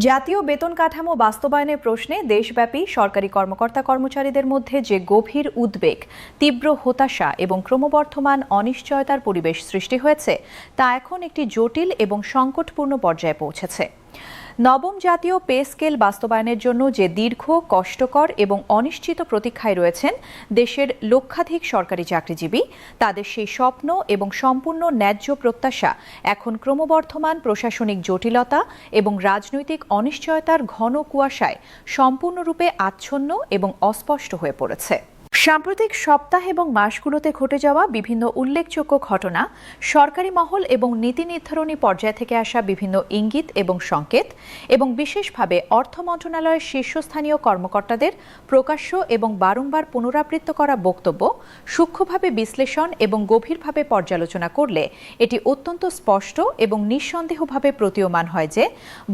জাতীয় বেতন কাঠামো বাস্তবায়নের প্রশ্নে দেশব্যাপী সরকারি কর্মকর্তা-কর্মচারীদের মধ্যে যে গভীর উদ্বেগ, তীব্র হতাশা এবং ক্রমবর্ধমান অনিশ্চয়তার পরিবেশ সৃষ্টি হয়েছে, তা এখন একটি জটিল এবং সংকটপূর্ণ পর্যায়ে পৌঁছেছে। নবম জাতীয় পে স্কেল বাস্তবায়নের জন্য যে দীর্ঘ, কষ্টকর এবং অনিশ্চিত প্রতীক্ষায় রয়েছেন দেশের লক্ষাধিক সরকারি চাকরিজীবী, তাদের সেই স্বপ্ন এবং সম্পূর্ণ ন্যায্য প্রত্যাশা এখন ক্রমবর্ধমান প্রশাসনিক জটিলতা এবং রাজনৈতিক অনিশ্চয়তার ঘন কুয়াশায় সম্পূর্ণরূপে আচ্ছন্ন এবং অস্পষ্ট হয়ে পড়েছে। সাম্প্রতিক সপ্তাহ এবং মাসগুলোতে ঘটে যাওয়া বিভিন্ন উল্লেখযোগ্য ঘটনা, সরকারি মহল এবং নীতি নির্ধারণী পর্যায় থেকে আসা বিভিন্ন ইঙ্গিত এবং সংকেত, এবং বিশেষভাবে অর্থ মন্ত্রণালয়ের শীর্ষস্থানীয় কর্মকর্তাদের প্রকাশ্য এবং বারংবার পুনরাবৃত্ত করা বক্তব্য সূক্ষ্মভাবে বিশ্লেষণ এবং গভীরভাবে পর্যালোচনা করলে এটি অত্যন্ত স্পষ্ট এবং নিঃসন্দেহভাবে প্রতীয়মান হয় যে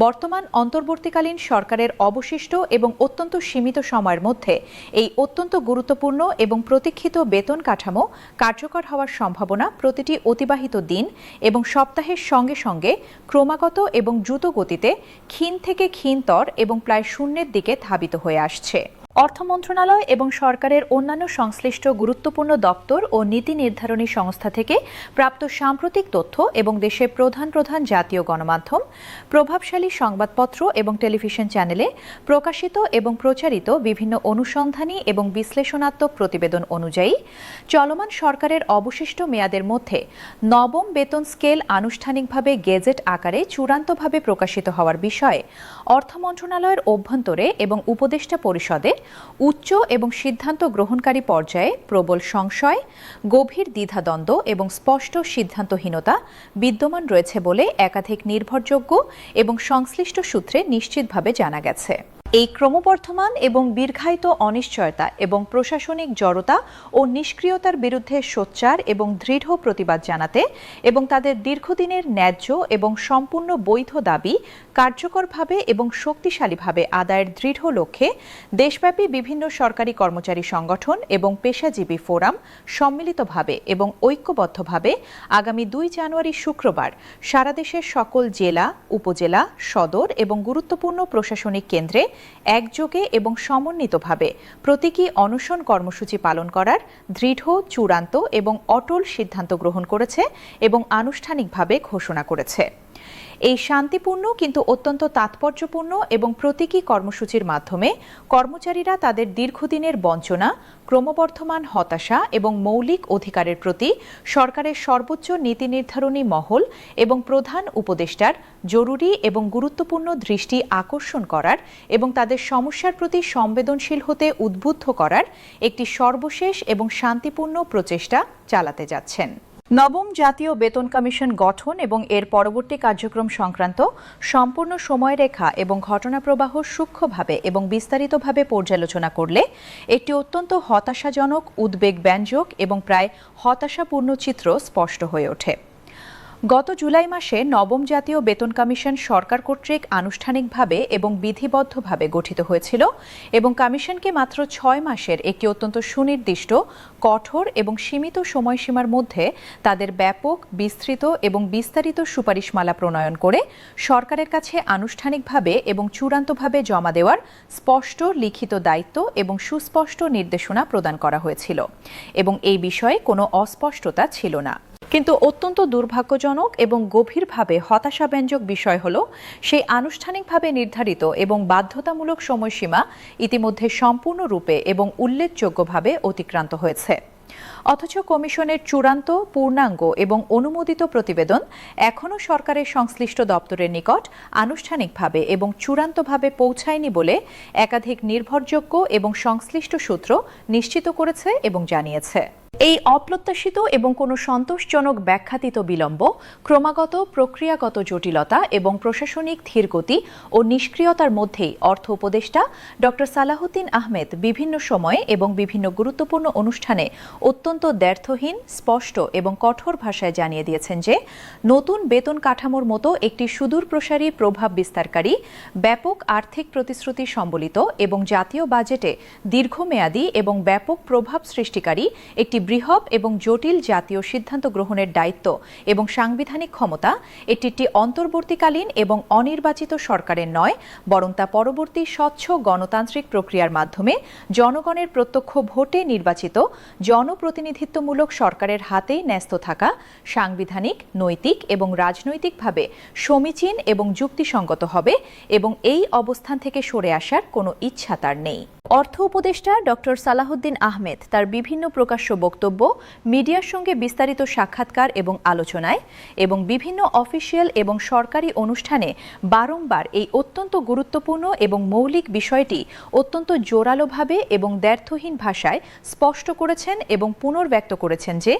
বর্তমান অন্তর্বর্তীকালীন সরকারের অবশিষ্ট এবং অত্যন্ত সীমিত সময়ের মধ্যে এই অত্যন্ত গুরুত্বপূর্ণ এবং প্রতীক্ষিত বেতন কাঠামো কার্যকর হওয়ার সম্ভাবনা প্রতিটি অতিবাহিত দিন এবং সপ্তাহের সঙ্গে সঙ্গে ক্রমাগত এবং দ্রুত গতিতে ক্ষীণ থেকে ক্ষীণতর এবং প্রায় শূন্যের দিকে ধাবিত হয়ে আসছে। অর্থ মন্ত্রণালয় এবং সরকারের অন্যান্য সংশ্লিষ্ট গুরুত্বপূর্ণ দপ্তর ও নীতি নির্ধারণী সংস্থা থেকে প্রাপ্ত সাম্প্রতিক তথ্য এবং দেশের প্রধান প্রধান জাতীয় গণমাধ্যম, প্রভাবশালী সংবাদপত্র এবং টেলিভিশন চ্যানেলে প্রকাশিত এবং প্রচারিত বিভিন্ন অনুসন্ধানী এবং বিশ্লেষণাত্মক প্রতিবেদন অনুযায়ী চলমান সরকারের অবশিষ্ট মেয়াদের মধ্যে নবম বেতন স্কেল আনুষ্ঠানিকভাবে গেজেট আকারে চূড়ান্তভাবে প্রকাশিত হওয়ার বিষয়ে অর্থ মন্ত্রণালয়ের অভ্যন্তরে এবং উপদেষ্টা পরিষদে উচ্চ এবং সিদ্ধান্ত গ্রহণকারী পর্যায়ে প্রবল সংশয়, গভীর দ্বিধাদ্বন্দ্ব এবং স্পষ্ট সিদ্ধান্তহীনতা বিদ্যমান রয়েছে বলে একাধিক নির্ভরযোগ্য এবং সংশ্লিষ্ট সূত্রে নিশ্চিতভাবে জানা গেছে। এই ক্রমবর্ধমান এবং দীর্ঘায়িত অনিশ্চয়তা এবং প্রশাসনিক জড়তা ও নিষ্ক্রিয়তার বিরুদ্ধে সোচ্চার এবং দৃঢ় প্রতিবাদ জানাতে এবং তাদের দীর্ঘদিনের ন্যায্য এবং সম্পূর্ণ বৈধ দাবি কার্যকরভাবে এবং শক্তিশালীভাবে আদায়ের দৃঢ় লক্ষ্যে দেশব্যাপী বিভিন্ন সরকারি কর্মচারী সংগঠন এবং পেশাজীবী ফোরাম সম্মিলিতভাবে এবং ঐক্যবদ্ধভাবে আগামী 2 জানুয়ারি শুক্রবার সারা দেশের সকল জেলা, উপজেলা, সদর এবং গুরুত্বপূর্ণ প্রশাসনিক কেন্দ্রে একযোগে এবং সমন্বিতভাবে প্রতীকী অনশন কর্মসূচি পালন করার দৃঢ়, চূড়ান্ত এবং অটল সিদ্ধান্ত গ্রহণ করেছে এবং আনুষ্ঠানিকভাবে ঘোষণা করেছে। এই শান্তিপূর্ণ কিন্তু অত্যন্ত তাৎপর্যপূর্ণ এবং প্রতীকী কর্মসূচির মাধ্যমে কর্মচারীরা তাদের দীর্ঘদিনের বঞ্চনা, ক্রমবর্ধমান হতাশা এবং মৌলিক অধিকারের প্রতি সরকারের সর্বোচ্চ নীতি নির্ধারণী মহল এবং প্রধান উপদেষ্টার জরুরি এবং গুরুত্বপূর্ণ দৃষ্টি আকর্ষণ করার এবং তাদের সমস্যার প্রতি সংবেদনশীল হতে উদ্বুদ্ধ করার একটি সর্বশেষ এবং শান্তিপূর্ণ প্রচেষ্টা চালাতে যাচ্ছেন। নবম জাতীয় বেতন কমিশন গঠন এবং এর পরবর্তী কার্যক্রম সংক্রান্ত সম্পূর্ণ সময়রেখা এবং ঘটনাপ্রবাহ সূক্ষ্মভাবে এবং বিস্তারিতভাবে পর্যালোচনা করলে একটি অত্যন্ত হতাশাজনক, উদ্বেগব্যঞ্জক এবং প্রায় হতাশাপূর্ণ চিত্র স্পষ্ট হয়ে ওঠে। গত জুলাই মাসে নবম জাতীয় বেতন কমিশন সরকার কর্তৃক আনুষ্ঠানিকভাবে এবং বিধিবদ্ধভাবে গঠিত হয়েছিল এবং কমিশনকে মাত্র 6 মাসের একটি অত্যন্ত সুনির্দিষ্ট, কঠোর এবং সীমিত সময়সীমার মধ্যে তাদের ব্যাপক, বিস্তৃত এবং বিস্তারিত সুপারিশমালা প্রণয়ন করে সরকারের কাছে আনুষ্ঠানিকভাবে এবং চূড়ান্তভাবে জমা দেওয়ার স্পষ্ট লিখিত দায়িত্ব এবং সুস্পষ্ট নির্দেশনা প্রদান করা হয়েছিল এবং এই বিষয়ে কোনো অস্পষ্টতা ছিল না। কিন্তু অত্যন্ত দুর্ভাগ্যজনক এবং গভীরভাবে হতাশাব্যঞ্জক বিষয় হল সেই আনুষ্ঠানিকভাবে নির্ধারিত এবং বাধ্যতামূলক সময়সীমা ইতিমধ্যে সম্পূর্ণরূপে এবং উল্লেখযোগ্যভাবে অতিক্রান্ত হয়েছে। অথচ কমিশনের চূড়ান্ত, পূর্ণাঙ্গ এবং অনুমোদিত প্রতিবেদন এখনও সরকারের সংশ্লিষ্ট দপ্তরের নিকট আনুষ্ঠানিকভাবে এবং চূড়ান্তভাবে পৌঁছায়নি বলে একাধিক নির্ভরযোগ্য এবং সংশ্লিষ্ট সূত্র নিশ্চিত করেছে এবং জানিয়েছে। এই অপ্রত্যাশিত এবং কোনো সন্তোষজনক ব্যাখ্যাতীত বিলম্ব, ক্রমাগত প্রক্রিয়াগত জটিলতা এবং প্রশাসনিক ধীরগতি ও নিষ্ক্রিয়তার মধ্যেই অর্থ উপদেষ্টা ডক্টর সালাহউদ্দিন আহমেদ বিভিন্ন সময়ে এবং বিভিন্ন গুরুত্বপূর্ণ অনুষ্ঠানে অত্যন্ত দ্ব্যর্থহীন, স্পষ্ট এবং কঠোর ভাষায় জানিয়ে দিয়েছেন যে নতুন বেতন কাঠামোর মতো একটি সুদূরপ্রসারী, প্রভাব বিস্তারকারী, ব্যাপক আর্থিক প্রতিশ্রুতি সম্বলিত এবং জাতীয় বাজেটে দীর্ঘমেয়াদী এবং ব্যাপক প্রভাব সৃষ্টিকারী একটি বৃহৎ এবং জটিল জাতীয় সিদ্ধান্ত গ্রহণের দায়িত্ব এবং সাংবিধানিক ক্ষমতা এটি একটি অন্তর্বর্তীকালীন এবং অনির্বাচিত সরকারের নয়, বরং তা পরবর্তী স্বচ্ছ গণতান্ত্রিক প্রক্রিয়ার মাধ্যমে জনগণের প্রত্যক্ষ ভোটে নির্বাচিত জনপ্রতিনিধিত্বমূলক সরকারের হাতেই ন্যস্ত থাকা সাংবিধানিক, নৈতিক এবং রাজনৈতিকভাবে সমীচীন এবং যুক্তিসঙ্গত হবে এবং এই অবস্থান থেকে সরে আসার কোনো ইচ্ছা তার নেই। অর্থ উপদেষ্টা ডক্টর সালাহউদ্দিন আহমেদ তার বিভিন্ন প্রকাশ্য বক্তব্য, মিডিয়ার সঙ্গে বিস্তারিত সাক্ষাৎকার এবং আলোচনায় এবং বিভিন্ন অফিসিয়াল এবং সরকারি অনুষ্ঠানে বারংবার এই অত্যন্ত গুরুত্বপূর্ণ এবং মৌলিক বিষয়টি অত্যন্ত জোরালোভাবে এবং দ্ব্যর্থহীন ভাষায় স্পষ্ট করেছেন এবং পুনর্ব্যক্ত করেছেন যে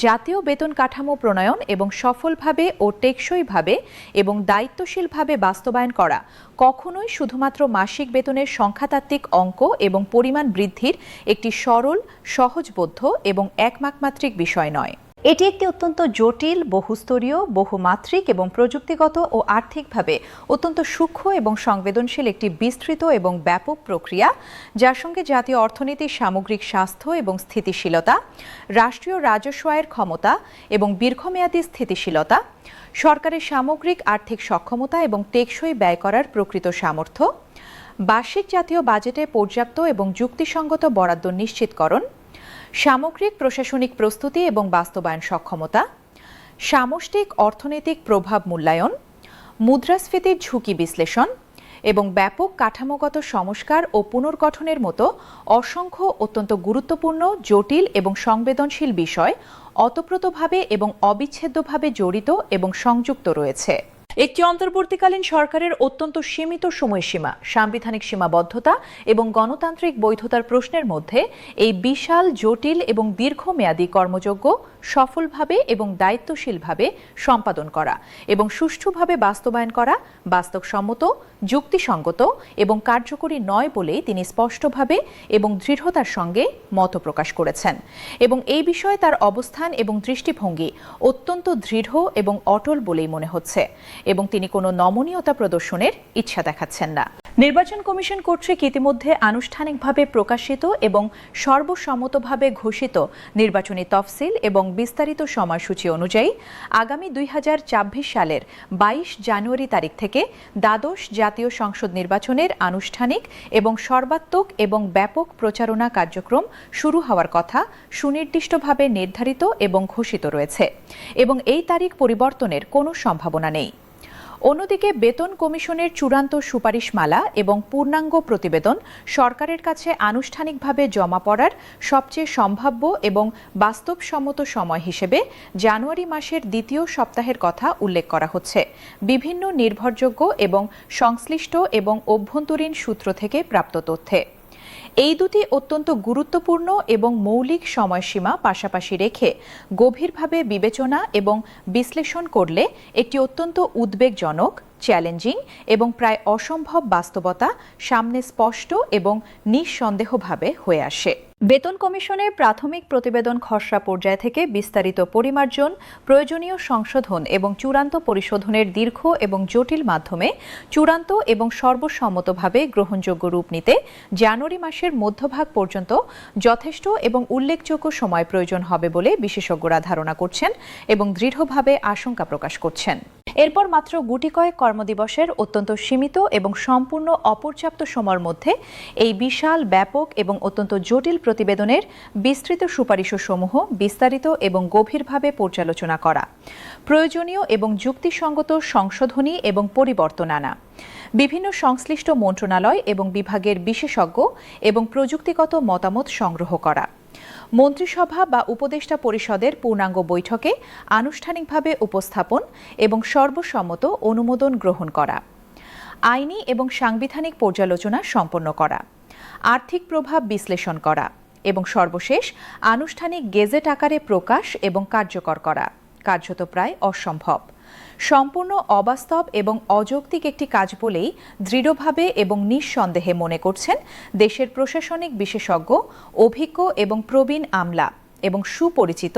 জাতীয় বেতন কাঠামো প্রণয়ন এবং সফলভাবে ও টেকসইভাবে এবং দায়িত্বশীলভাবে বাস্তবায়ন করা কখনোই শুধুমাত্র মাসিক বেতনের সংখ্যাতাত্ত্বিক অঙ্ক এবং পরিমাণ বৃদ্ধির একটি সরল, সহজবোধ্য এবং একমাত্রিক বিষয় নয়। এটি একটি অত্যন্ত জটিল, বহুস্তরীয়, বহুমাত্রিক এবং প্রযুক্তিগত ও আর্থিকভাবে অত্যন্ত সূক্ষ্ম এবং সংবেদনশীল একটি বিস্তৃত এবং ব্যাপক প্রক্রিয়া, যার সঙ্গে জাতীয় অর্থনীতির সামগ্রিক স্বাস্থ্য এবং স্থিতিশীলতা, রাষ্ট্রীয় রাজস্ব আয়ের ক্ষমতা এবং দীর্ঘমেয়াদী স্থিতিশীলতা, সরকারের সামগ্রিক আর্থিক সক্ষমতা এবং টেকসই ব্যয় করার প্রকৃত সামর্থ্য, বার্ষিক জাতীয় বাজেটে পর্যাপ্ত এবং যুক্তিসঙ্গত বরাদ্দ নিশ্চিতকরণ, সামগ্রিক প্রশাসনিক প্রস্তুতি এবং বাস্তবায়ন সক্ষমতা, সামষ্টিক অর্থনৈতিক প্রভাব মূল্যায়ন, মুদ্রাস্ফীতির ঝুঁকি বিশ্লেষণ এবং ব্যাপক কাঠামোগত সংস্কার ও পুনর্গঠনের মতো অসংখ্য অত্যন্ত গুরুত্বপূর্ণ, জটিল এবং সংবেদনশীল বিষয় ওতপ্রোতভাবে এবং অবিচ্ছেদ্যভাবে জড়িত এবং সংযুক্ত রয়েছে। একটি অন্তর্বর্তীকালীন সরকারের অত্যন্ত সীমিত সময়সীমা, সাংবিধানিক সীমাবদ্ধতা এবং গণতান্ত্রিক বৈধতার প্রশ্নের মধ্যে এই বিশাল, জটিল এবং দীর্ঘমেয়াদী কর্মযজ্ঞ সফলভাবে এবং দায়িত্বশীলভাবে সম্পাদন করা এবং সুষ্ঠুভাবে বাস্তবায়ন করা বাস্তবসম্মত, যুক্তিসঙ্গত এবং কার্যকরী নয় বলেই তিনি স্পষ্টভাবে এবং দৃঢ়তার সঙ্গে মত প্রকাশ করেছেন এবং এই বিষয়ে তার অবস্থান এবং দৃষ্টিভঙ্গি অত্যন্ত দৃঢ় এবং অটল বলেই মনে হচ্ছে এবং তিনি কোনো নমনীয়তা প্রদর্শনের ইচ্ছা দেখাচ্ছেন না। নির্বাচন কমিশন কর্তৃক ইতিমধ্যে আনুষ্ঠানিকভাবে প্রকাশিত এবং সর্বসম্মতভাবে ঘোষিত নির্বাচনী তফসিল এবং বিস্তারিত সময়সূচি অনুযায়ী আগামী 2024 সালের 22 জানুয়ারি তারিখ থেকে দ্বাদশ জাতীয় সংসদ নির্বাচনের আনুষ্ঠানিক এবং সর্বাত্মক এবং ব্যাপক প্রচারণা কার্যক্রম শুরু হওয়ার কথা সুনির্দিষ্টভাবে নির্ধারিত এবং ঘোষিত রয়েছে এবং এই তারিখ পরিবর্তনের কোনো সম্ভাবনা নেই। অন্যদিকে বেতন কমিশনের চূড়ান্ত সুপারিশমালা এবং পূর্ণাঙ্গ প্রতিবেদন সরকারের কাছে আনুষ্ঠানিকভাবে জমা পড়ার সবচেয়ে সম্ভাব্য এবং বাস্তবসম্মত সময় হিসেবে জানুয়ারি মাসের দ্বিতীয় সপ্তাহের কথা উল্লেখ করা হচ্ছে বিভিন্ন নির্ভরযোগ্য এবং সংশ্লিষ্ট এবং অভ্যন্তরীণ সূত্র থেকে প্রাপ্ত তথ্যে। এই দুটি অত্যন্ত গুরুত্বপূর্ণ এবং মৌলিক সময়সীমা পাশাপাশি রেখে গভীরভাবে বিবেচনা এবং বিশ্লেষণ করলে একটি অত্যন্ত উদ্বেগজনক, চ্যালেঞ্জিং এবং প্রায় অসম্ভব বাস্তবতা সামনে স্পষ্ট এবং নিঃসন্দেহভাবে হয়ে আসে। বেতন কমিশনের প্রাথমিক প্রতিবেদন খসড়া পর্যায় থেকে বিস্তারিত পরিমার্জন, প্রয়োজনীয় সংশোধন এবং চূড়ান্ত পরিশোধনের দীর্ঘ এবং জটিল মাধ্যমে চূড়ান্ত এবং সর্বসম্মতভাবে গ্রহণযোগ্য রূপ নিতে জানুয়ারি মাসের মধ্যভাগ পর্যন্ত যথেষ্ট এবং উল্লেখযোগ্য সময় প্রয়োজন হবে বলে বিশেষজ্ঞরা ধারণা করছেন এবং দৃঢ়ভাবে আশঙ্কা প্রকাশ করছেন। এরপর মাত্র গুটি কয়েক কর্মদিবসের অত্যন্ত সীমিত এবং সম্পূর্ণ অপর্যাপ্ত সময়ের মধ্যে এই বিশাল, ব্যাপক এবং অত্যন্ত জটিল প্রতিবেদনের বিস্তৃত সুপারিশসমূহ বিস্তারিত এবং গভীরভাবে পর্যালোচনা করা, প্রয়োজনীয় এবং যুক্তিসঙ্গত সংশোধনী এবং পরিবর্তন আনা, বিভিন্ন সংশ্লিষ্ট মন্ত্রণালয় এবং বিভাগের বিশেষজ্ঞ এবং প্রযুক্তিগত মতামত সংগ্রহ করা, মন্ত্রিসভা বা উপদেষ্টা পরিষদের পূর্ণাঙ্গ বৈঠকে আনুষ্ঠানিকভাবে উপস্থাপন এবং সর্বসম্মত অনুমোদন গ্রহণ করা, আইনি এবং সাংবিধানিক পর্যালোচনা সম্পন্ন করা, আর্থিক প্রভাব বিশ্লেষণ করা এবং সর্বশেষ আনুষ্ঠানিক গেজেট আকারে প্রকাশ এবং কার্যকর করা কার্যত প্রায় অসম্ভব, সম্পূর্ণ অবাস্তব এবং অযৌক্তিক একটি কাজ বলেই দৃঢ়ভাবে এবং নিঃসন্দেহে মনে করছেন দেশের প্রশাসনিক বিশেষজ্ঞ, অভিজ্ঞ এবং প্রবীণ আমলা এবং সুপরিচিত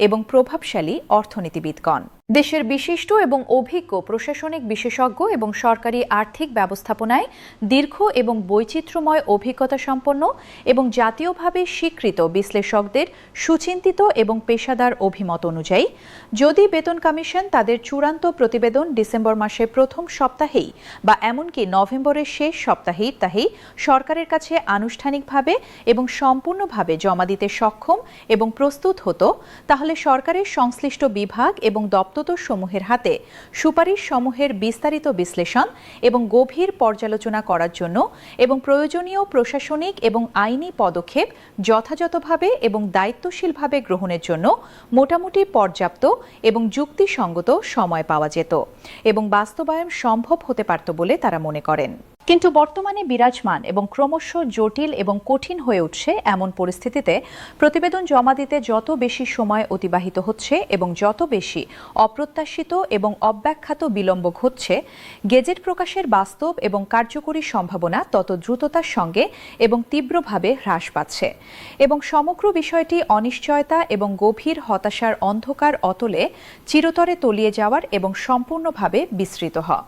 এবং প্রভাবশালী অর্থনীতিবিদগণ। দেশের বিশিষ্ট এবং অভিজ্ঞ প্রশাসনিক বিশেষজ্ঞ এবং সরকারি আর্থিক ব্যবস্থাপনায় দীর্ঘ এবং বৈচিত্র্যময় অভিজ্ঞতা সম্পন্ন এবং জাতীয়ভাবে স্বীকৃত বিশ্লেষকদের সুচিন্তিত এবং পেশাদার অভিমত অনুযায়ী যদি বেতন কমিশন তাদের চূড়ান্ত প্রতিবেদন ডিসেম্বর মাসের প্রথম সপ্তাহেই বা এমনকি নভেম্বরের শেষ সপ্তাহেই সরকারের কাছে আনুষ্ঠানিকভাবে এবং সম্পূর্ণভাবে জমা দিতে সক্ষম এবং প্রস্তুত হতো, তাহলে সরকারের সংশ্লিষ্ট বিভাগ এবং সমূহের হাতে সুপারিশ সমূহের বিস্তারিত বিশ্লেষণ এবং গভীর পর্যালোচনা করার জন্য এবং প্রয়োজনীয় প্রশাসনিক এবং আইনি পদক্ষেপ যথাযথভাবে এবং দায়িত্বশীলভাবে গ্রহণের জন্য মোটামুটি পর্যাপ্ত এবং যুক্তিসঙ্গত সময় পাওয়া যেত এবং বাস্তবায়ন সম্ভব হতে পারত বলে তারা মনে করেন। কিন্তু বর্তমানে বিরাজমান এবং ক্রমশ জটিল এবং কঠিন হয়ে উঠছে এমন পরিস্থিতিতে প্রতিবেদন জমা দিতে যত বেশি সময় অতিবাহিত হচ্ছে এবং যত বেশি অপ্রত্যাশিত এবং অব্যাখ্যাত বিলম্ব ঘটছে, গেজেট প্রকাশের বাস্তব এবং কার্যকরী সম্ভাবনা তত দ্রুততার সঙ্গে এবং তীব্রভাবে হ্রাস পাচ্ছে এবং সমগ্র বিষয়টি অনিশ্চয়তা এবং গভীর হতাশার অন্ধকার অতলে চিরতরে তলিয়ে যাওয়ার এবং সম্পূর্ণভাবে বিস্মৃত হওয়া।